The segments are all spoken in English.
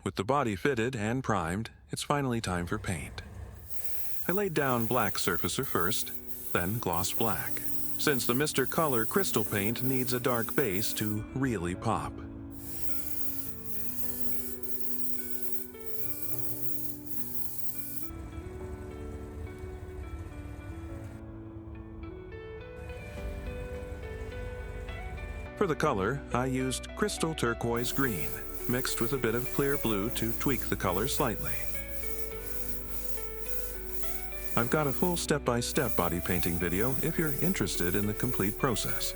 With the body fitted and primed, it's finally time for paint. I laid down black surfacer first, then gloss black, since the Mr. Color crystal paint needs a dark base to really pop. For the color, I used crystal turquoise green, mixed with a bit of clear blue to tweak the color slightly. I've got a full step-by-step body painting video if you're interested in the complete process.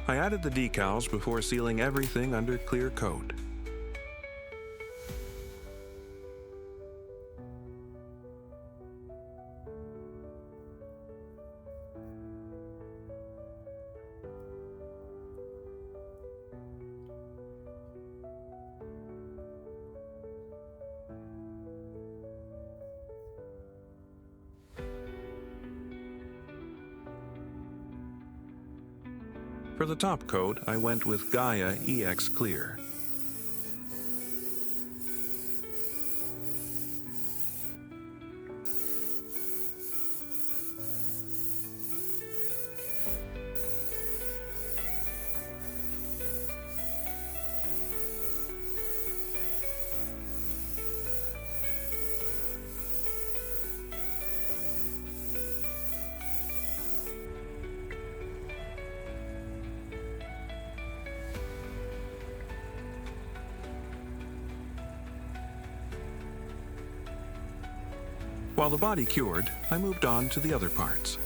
I added the decals before sealing everything under clear coat. For the top coat, I went with Gaia EX Clear. While the body cured, I moved on to the other parts.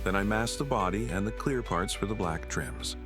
Then I masked the body and the clear parts for the black trims.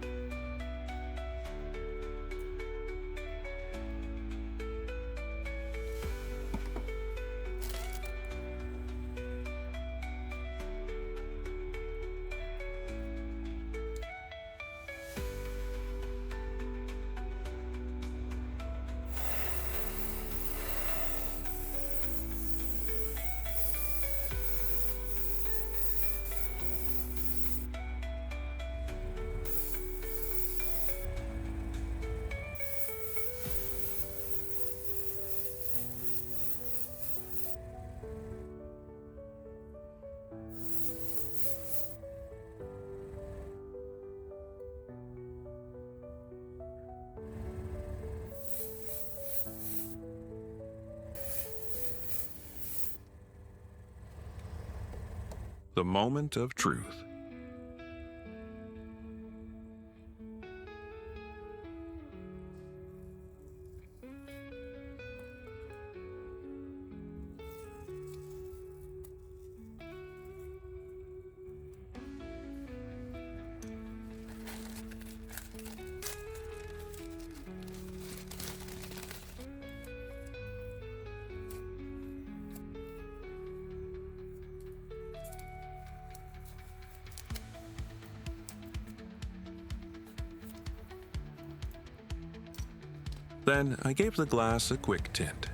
the moment of truth. Then I gave the glass a quick tint.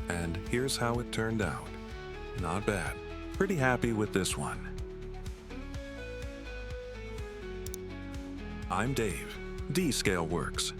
And here's how it turned out. Not bad. Pretty happy with this one. I'm Dave, D-Scale Works.